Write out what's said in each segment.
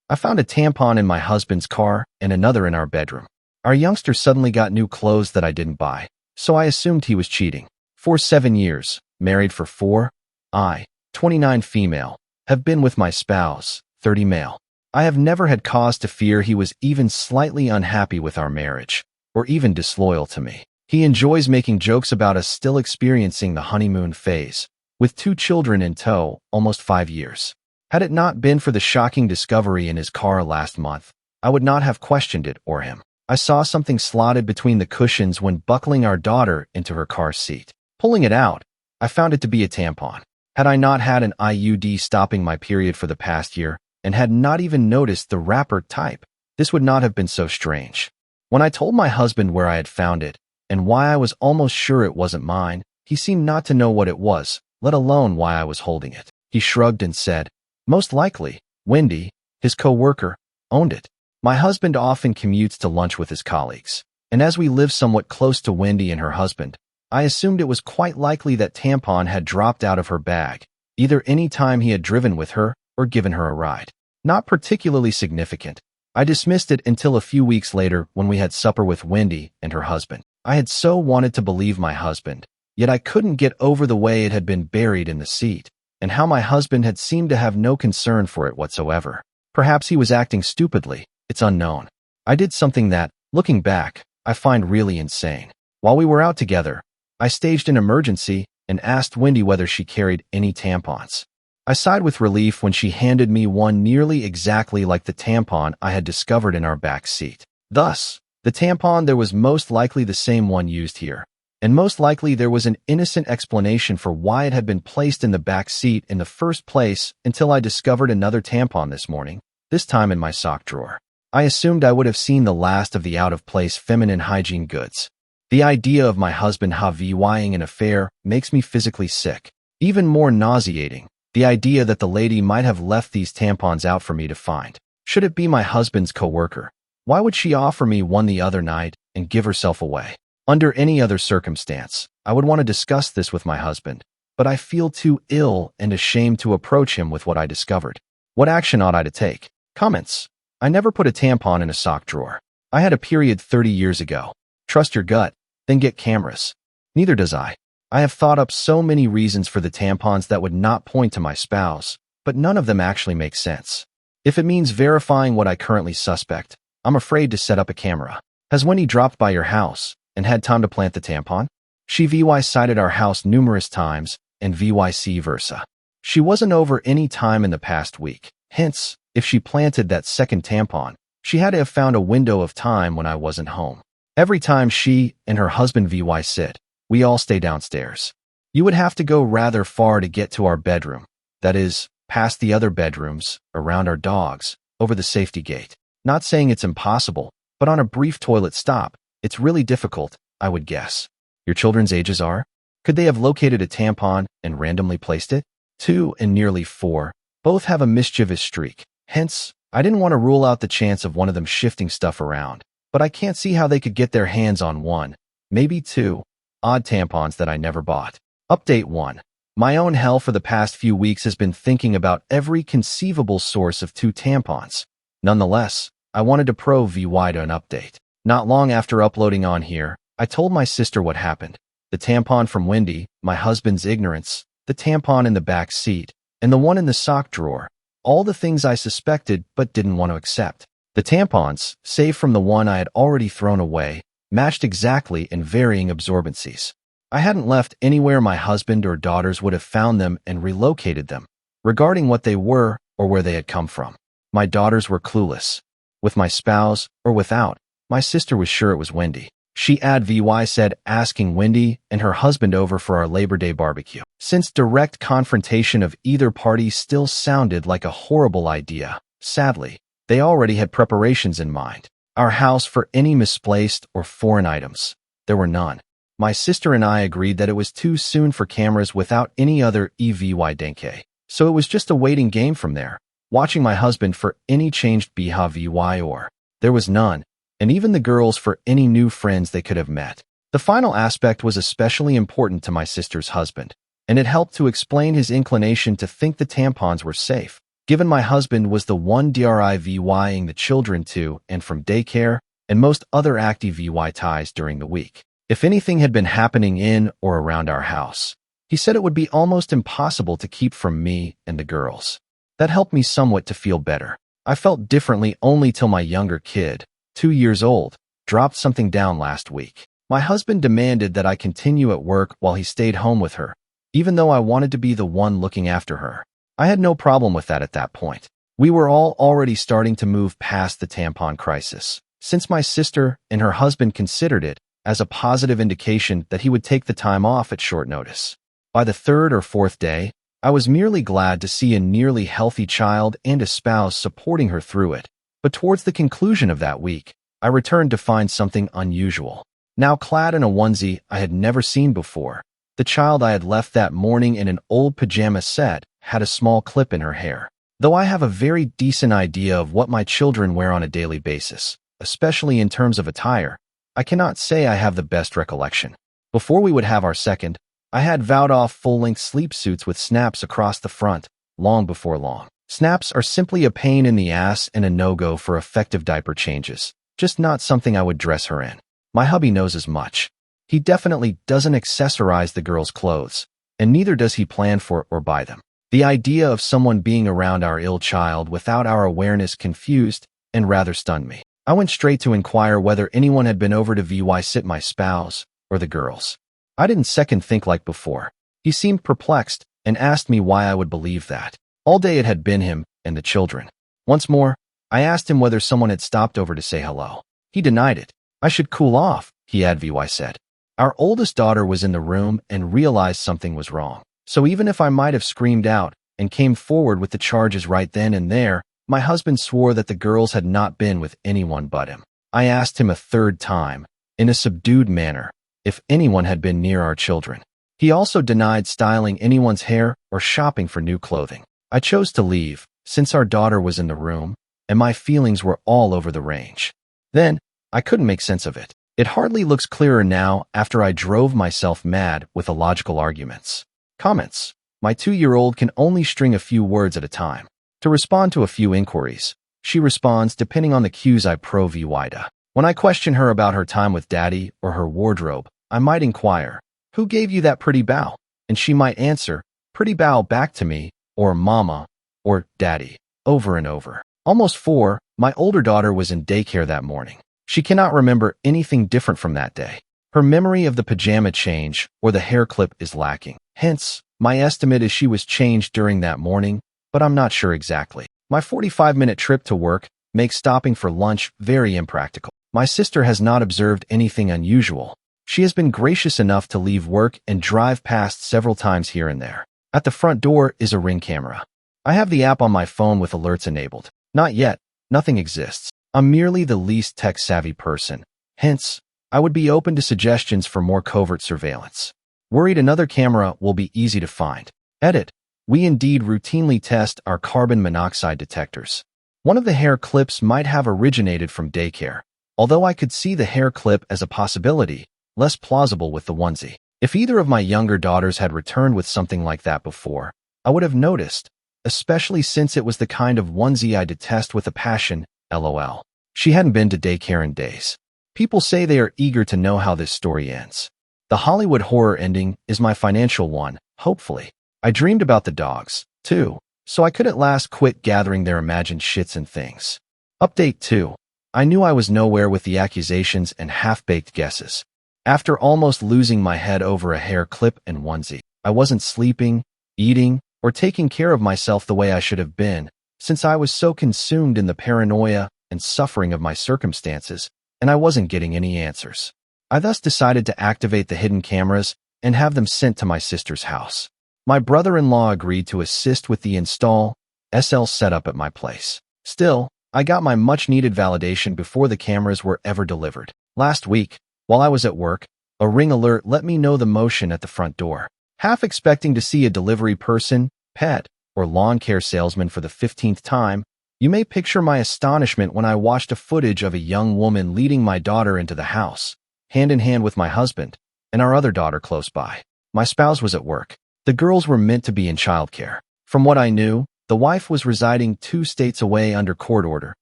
I found a tampon in my husband's car and another in our bedroom. Our youngster suddenly got new clothes that I didn't buy, so I assumed he was cheating. For 7 years, married for 4, I, 29 female, have been with my spouse, 30 male. I have never had cause to fear he was even slightly unhappy with our marriage, or even disloyal to me. He enjoys making jokes about us still experiencing the honeymoon phase, with 2 children in tow, almost 5 years. Had it not been for the shocking discovery in his car last month, I would not have questioned it or him. I saw something slotted between the cushions when buckling our daughter into her car seat. Pulling it out, I found it to be a tampon. Had I not had an IUD stopping my period for the past year, and had not even noticed the wrapper type, this would not have been so strange. When I told my husband where I had found it, and why I was almost sure it wasn't mine, he seemed not to know what it was, let alone why I was holding it. He shrugged and said, "Most likely, Wendy, his co-worker, owned it." My husband often commutes to lunch with his colleagues, and as we live somewhat close to Wendy and her husband, I assumed it was quite likely that tampon had dropped out of her bag, either any time he had driven with her or given her a ride. Not particularly significant. I dismissed it until a few weeks later when we had supper with Wendy and her husband. I had so wanted to believe my husband, yet I couldn't get over the way it had been buried in the seat, and how my husband had seemed to have no concern for it whatsoever. Perhaps he was acting stupidly, it's unknown. I did something that, looking back, I find really insane. While we were out together, I staged an emergency and asked Wendy whether she carried any tampons. I sighed with relief when she handed me one nearly exactly like the tampon I had discovered in our back seat. Thus, the tampon there was most likely the same one used here, and most likely there was an innocent explanation for why it had been placed in the back seat in the first place until I discovered another tampon this morning, this time in my sock drawer. I assumed I would have seen the last of the out-of-place feminine hygiene goods. The idea of my husband having an affair makes me physically sick. Even more nauseating, the idea that the lady might have left these tampons out for me to find. Should it be my husband's co-worker? Why would she offer me one the other night and give herself away? Under any other circumstance, I would want to discuss this with my husband, but I feel too ill and ashamed to approach him with what I discovered. What action ought I to take? Comments. I never put a tampon in a sock drawer. I had a period 30 years ago. Trust your gut, then get cameras. Neither does I. I have thought up so many reasons for the tampons that would not point to my spouse, but none of them actually make sense. If it means verifying what I currently suspect, I'm afraid to set up a camera. Has Wendy dropped by your house and had time to plant the tampon? She cited our house numerous times, and vice versa. She wasn't over any time in the past week. Hence, if she planted that second tampon, she had to have found a window of time when I wasn't home. Every time she and her husband sit, we all stay downstairs. You would have to go rather far to get to our bedroom. That is, past the other bedrooms, around our dogs, over the safety gate. Not saying it's impossible, but on a brief toilet stop, it's really difficult, I would guess. Your children's ages are? Could they have located a tampon and randomly placed it? 2 and nearly 4, both have a mischievous streak. Hence, I didn't want to rule out the chance of one of them shifting stuff around, but I can't see how they could get their hands on 1, maybe 2, odd tampons that I never bought. Update 1. My own hell for the past few weeks has been thinking about every conceivable source of 2 tampons. Nonetheless, I wanted to provide an update. Not long after uploading on here, I told my sister what happened. The tampon from Wendy, my husband's ignorance, the tampon in the back seat, and the one in the sock drawer. All the things I suspected but didn't want to accept. The tampons, save from the one I had already thrown away, matched exactly in varying absorbencies. I hadn't left anywhere my husband or daughters would have found them and relocated them, regarding what they were or where they had come from. My daughters were clueless. With my spouse or without, my sister was sure it was Wendy. She said asking Wendy and her husband over for our Labor Day barbecue. Since direct confrontation of either party still sounded like a horrible idea, sadly, they already had preparations in mind. Our house for any misplaced or foreign items. There were none. My sister and I agreed that it was too soon for cameras without any other evidence, so it was just a waiting game from there, watching my husband for any changed behavior or there was none, and even the girls for any new friends they could have met. The final aspect was especially important to my sister's husband, and it helped to explain his inclination to think the tampons were safe. given my husband was the one driving the children to and from daycare and most other active VY ties during the week. If anything had been happening in or around our house, he said it would be almost impossible to keep from me and the girls. That helped me somewhat to feel better. I felt differently only till my younger kid, 2 years old, dropped something down last week. My husband demanded that I continue at work while he stayed home with her, even though I wanted to be the one looking after her. I had no problem with that at that point. We were all already starting to move past the tampon crisis, since my sister and her husband considered it as a positive indication that he would take the time off at short notice. By the third or fourth day, I was merely glad to see a nearly healthy child and a spouse supporting her through it. But towards the conclusion of that week, I returned to find something unusual. Now clad in a onesie I had never seen before, the child I had left that morning in an old pajama set had a small clip in her hair. Though I have a very decent idea of what my children wear on a daily basis, especially in terms of attire, I cannot say I have the best recollection. Before we would have our second, I had vowed off full-length sleep suits with snaps across the front, long before long. Snaps are simply a pain in the ass and a no-go for effective diaper changes, just not something I would dress her in. My hubby knows as much. He definitely doesn't accessorize the girls' clothes, and neither does he plan for or buy them. The idea of someone being around our ill child without our awareness confused and rather stunned me. I went straight to inquire whether anyone had been over to VY sit my spouse or the girls. I didn't second think like before. He seemed perplexed and asked me why I would believe that. All day it had been him and the children. Once more, I asked him whether someone had stopped over to say hello. He denied it. I should cool off, he had VY said. Our oldest daughter was in the room and realized something was wrong. So even if I might have screamed out and came forward with the charges right then and there, my husband swore that the girls had not been with anyone but him. I asked him a third time, in a subdued manner, if anyone had been near our children. He also denied styling anyone's hair or shopping for new clothing. I chose to leave, since our daughter was in the room, and my feelings were all over the range. Then, I couldn't make sense of it. It hardly looks clearer now after I drove myself mad with illogical arguments. Comments. My 2-year-old can only string a few words at a time. To respond to a few inquiries, she responds depending on the cues I provide. When I question her about her time with daddy or her wardrobe, I might inquire, "Who gave you that pretty bow?" And she might answer, "Pretty bow" back to me, or "Mama," or "Daddy," over and over. Almost 4, my older daughter was in daycare that morning. She cannot remember anything different from that day. Her memory of the pajama change or the hair clip is lacking. Hence, my estimate is she was changed during that morning, but I'm not sure exactly. My 45-minute trip to work makes stopping for lunch very impractical. My sister has not observed anything unusual. She has been gracious enough to leave work and drive past several times here and there. At the front door is a Ring camera. I have the app on my phone with alerts enabled. Not yet. Nothing exists. I'm merely the least tech-savvy person. Hence, I would be open to suggestions for more covert surveillance. Worried another camera will be easy to find. Edit. We indeed routinely test our carbon monoxide detectors. One of the hair clips might have originated from daycare, although I could see the hair clip as a possibility, less plausible with the onesie. If either of my younger daughters had returned with something like that before, I would have noticed, especially since it was the kind of onesie I detest with a passion, LOL. She hadn't been to daycare in days. People say they are eager to know how this story ends. The Hollywood horror ending is my financial one, hopefully. I dreamed about the dogs, too, so I could at last quit gathering their imagined shits and things. Update 2. I knew I was nowhere with the accusations and half-baked guesses. After almost losing my head over a hair clip and onesie, I wasn't sleeping, eating, or taking care of myself the way I should have been, since I was so consumed in the paranoia and suffering of my circumstances, and I wasn't getting any answers. I thus decided to activate the hidden cameras and have them sent to my sister's house. My brother-in-law agreed to assist with the SL setup at my place. Still, I got my much-needed validation before the cameras were ever delivered. Last week, while I was at work, a Ring alert let me know the motion at the front door. Half expecting to see a delivery person, pet, or lawn care salesman for the 15th time, you may picture my astonishment when I watched a footage of a young woman leading my daughter into the house, hand in hand with my husband, and our other daughter close by. My spouse was at work. The girls were meant to be in childcare. From what I knew, The wife was residing 2 states away under court order,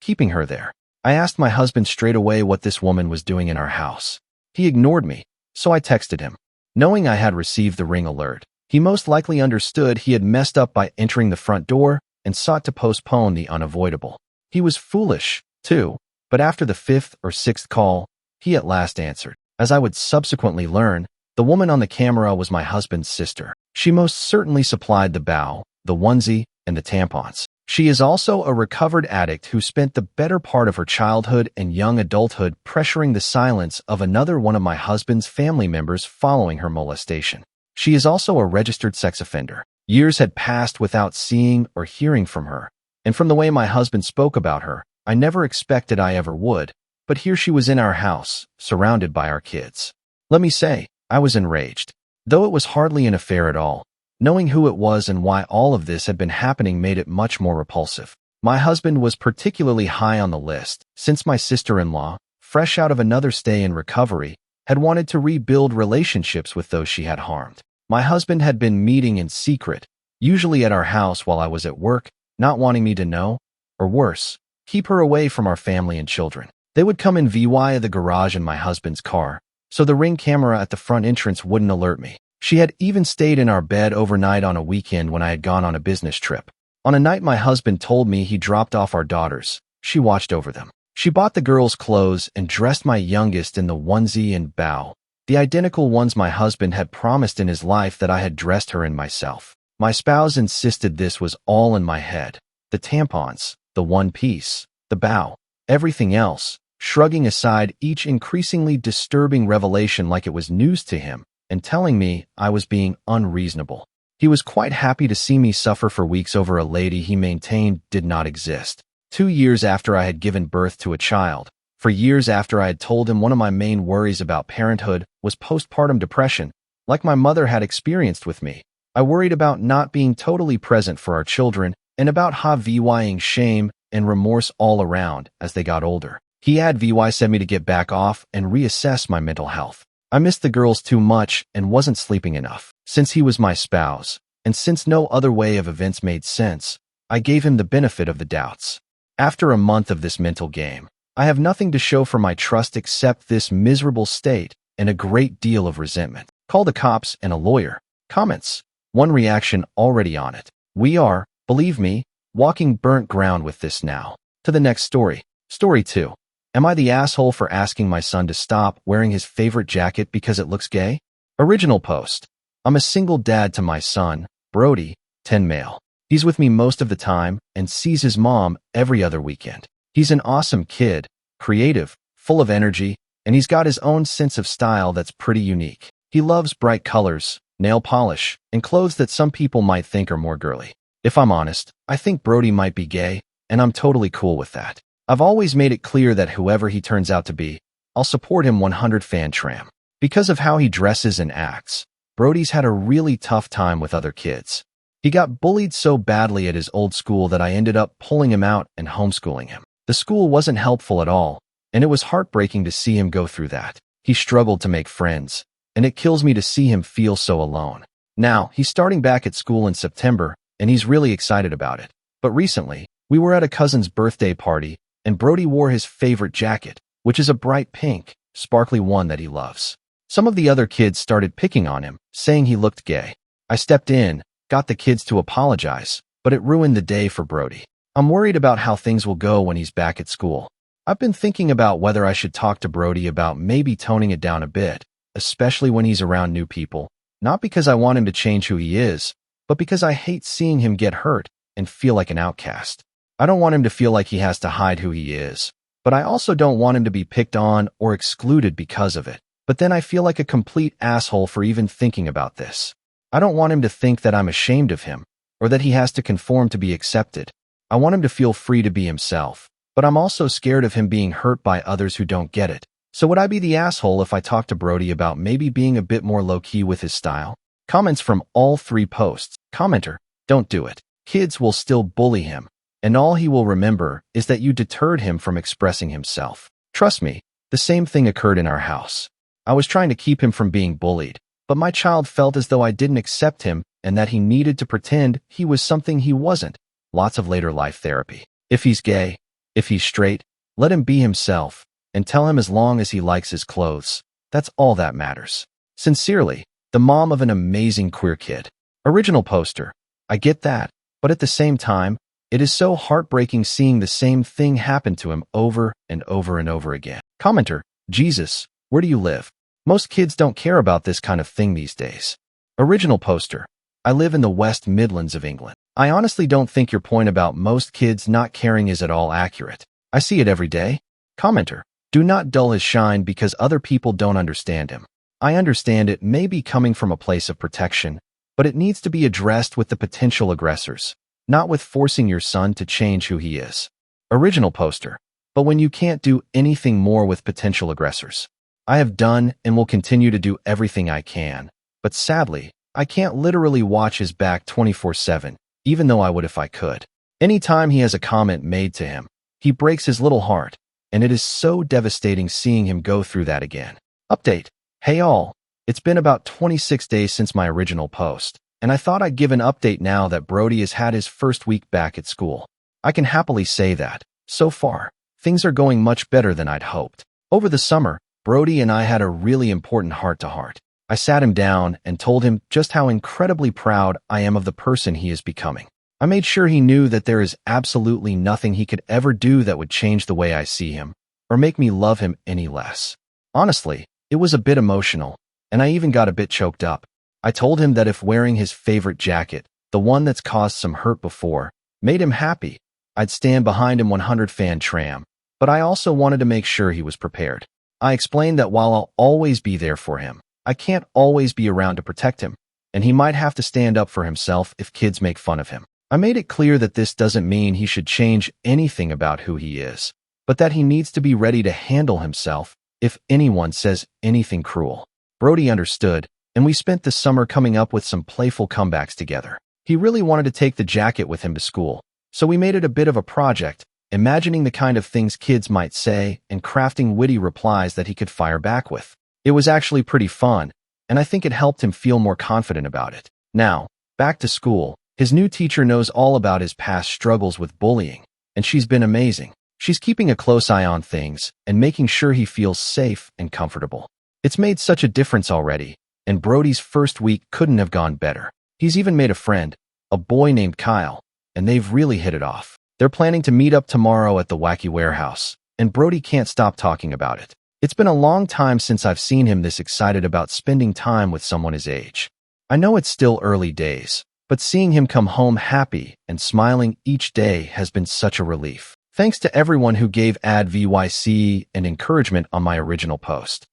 keeping her there. I asked my husband straight away what this woman was doing in our house. He ignored me, so I texted him. Knowing I had received the ring alert, he most likely understood he had messed up by entering the front door and sought to postpone the unavoidable. He was foolish, too, but after the 5th or 6th call, he at last answered. As I would subsequently learn, the woman on the camera was my husband's sister. She most certainly supplied the bow, the onesie, and the tampons. She is also a recovered addict who spent the better part of her childhood and young adulthood pressuring the silence of another one of my husband's family members following her molestation. She is also a registered sex offender. Years had passed without seeing or hearing from her, and from the way my husband spoke about her, I never expected I ever would, but here she was in our house, surrounded by our kids. Let me say, I was enraged. Though it was hardly an affair at all, knowing who it was and why all of this had been happening made it much more repulsive. My husband was particularly high on the list, since my sister-in-law, fresh out of another stay in recovery, had wanted to rebuild relationships with those she had harmed. My husband had been meeting in secret, usually at our house while I was at work, not wanting me to know, or worse, keep her away from our family and children. They would come in via the garage in my husband's car, so the Ring camera at the front entrance wouldn't alert me. She had even stayed in our bed overnight on a weekend when I had gone on a business trip. On a night my husband told me he dropped off our daughters, she watched over them. She bought the girls' clothes and dressed my youngest in the onesie and bow, the identical ones my husband had promised in his life that I had dressed her in myself. My spouse insisted this was all in my head. The tampons, the one piece, the bow, everything else, shrugging aside each increasingly disturbing revelation like it was news to him, and telling me I was being unreasonable. He was quite happy to see me suffer for weeks over a lady he maintained did not exist. 2 years after I had given birth to a child, for years after I had told him one of my main worries about parenthood was postpartum depression, like my mother had experienced with me. I worried about not being totally present for our children and about having shame and remorse all around as they got older. He had said me to get back off and reassess my mental health. I missed the girls too much and wasn't sleeping enough. Since he was my spouse, and since no other way of events made sense, I gave him the benefit of the doubts. After a month of this mental game, I have nothing to show for my trust except this miserable state and a great deal of resentment. Call the cops and a lawyer. Comments. One reaction already on it. We are, believe me, walking burnt ground with this now. To the next story. Story 2. Am I the asshole for asking my son to stop wearing his favorite jacket because it looks gay? Original post. I'm a single dad to my son, Brody, 10 male. He's with me most of the time and sees his mom every other weekend. He's an awesome kid, creative, full of energy, and he's got his own sense of style that's pretty unique. He loves bright colors, nail polish, and clothes that some people might think are more girly. If I'm honest, I think Brody might be gay, and I'm totally cool with that. I've always made it clear that whoever he turns out to be, I'll support him 100 fan tram. Because of how he dresses and acts, Brody's had a really tough time with other kids. He got bullied so badly at his old school that I ended up pulling him out and homeschooling him. The school wasn't helpful at all, and it was heartbreaking to see him go through that. He struggled to make friends, and it kills me to see him feel so alone. Now, he's starting back at school in September, and he's really excited about it. But recently, we were at a cousin's birthday party, and Brody wore his favorite jacket, which is a bright pink, sparkly one that he loves. Some of the other kids started picking on him, saying he looked gay. I stepped in, got the kids to apologize, but it ruined the day for Brody. I'm worried about how things will go when he's back at school. I've been thinking about whether I should talk to Brody about maybe toning it down a bit, especially when he's around new people, not because I want him to change who he is, but because I hate seeing him get hurt and feel like an outcast. I don't want him to feel like he has to hide who he is, but I also don't want him to be picked on or excluded because of it. But then I feel like a complete asshole for even thinking about this. I don't want him to think that I'm ashamed of him, or that he has to conform to be accepted. I want him to feel free to be himself, but I'm also scared of him being hurt by others who don't get it. So would I be the asshole if I talked to Brody about maybe being a bit more low-key with his style? Comments from all 3 posts. Commenter, don't do it. Kids will still bully him, and all he will remember is that you deterred him from expressing himself. Trust me, the same thing occurred in our house. I was trying to keep him from being bullied, but my child felt as though I didn't accept him and that he needed to pretend he was something he wasn't, lots of later life therapy. If he's gay, if he's straight, let him be himself, and tell him as long as he likes his clothes, that's all that matters. Sincerely, the mom of an amazing queer kid. Original poster. I get that, but at the same time, it is so heartbreaking seeing the same thing happen to him over and over and over again. Commenter. Jesus, where do you live? Most kids don't care about this kind of thing these days. Original poster. I live in the West Midlands of England. I honestly don't think your point about most kids not caring is at all accurate. I see it every day. Commenter. Do not dull his shine because other people don't understand him. I understand it may be coming from a place of protection, but it needs to be addressed with the potential aggressors, not with forcing your son to change who he is. Original poster. But when you can't do anything more with potential aggressors. I have done and will continue to do everything I can, but sadly, I can't literally watch his back 24/7, even though I would if I could. Anytime he has a comment made to him, he breaks his little heart, and it is so devastating seeing him go through that again. Update. Hey all, it's been about 26 days since my original post, and I thought I'd give an update now that Brody has had his first week back at school. I can happily say that, so far, things are going much better than I'd hoped. Over the summer, Brody and I had a really important heart-to-heart. I sat him down and told him just how incredibly proud I am of the person he is becoming. I made sure he knew that there is absolutely nothing he could ever do that would change the way I see him, or make me love him any less. Honestly, it was a bit emotional, and I even got a bit choked up. I told him that if wearing his favorite jacket, the one that's caused some hurt before, made him happy, I'd stand behind him 100 fan tram, but I also wanted to make sure he was prepared. I explained that while I'll always be there for him, I can't always be around to protect him, and he might have to stand up for himself if kids make fun of him. I made it clear that this doesn't mean he should change anything about who he is, but that he needs to be ready to handle himself if anyone says anything cruel. Brody understood, and we spent the summer coming up with some playful comebacks together. He really wanted to take the jacket with him to school, so we made it a bit of a project, imagining the kind of things kids might say and crafting witty replies that he could fire back with. It was actually pretty fun, and I think it helped him feel more confident about it. Now, back to school. His new teacher knows all about his past struggles with bullying, and she's been amazing. She's keeping a close eye on things and making sure he feels safe and comfortable. It's made such a difference already, and Brody's first week couldn't have gone better. He's even made a friend, a boy named Kyle, and they've really hit it off. They're planning to meet up tomorrow at the Wacky Warehouse, and Brody can't stop talking about it. It's been a long time since I've seen him this excited about spending time with someone his age. I know it's still early days, but seeing him come home happy and smiling each day has been such a relief. Thanks to everyone who gave ad VYC and encouragement on my original post.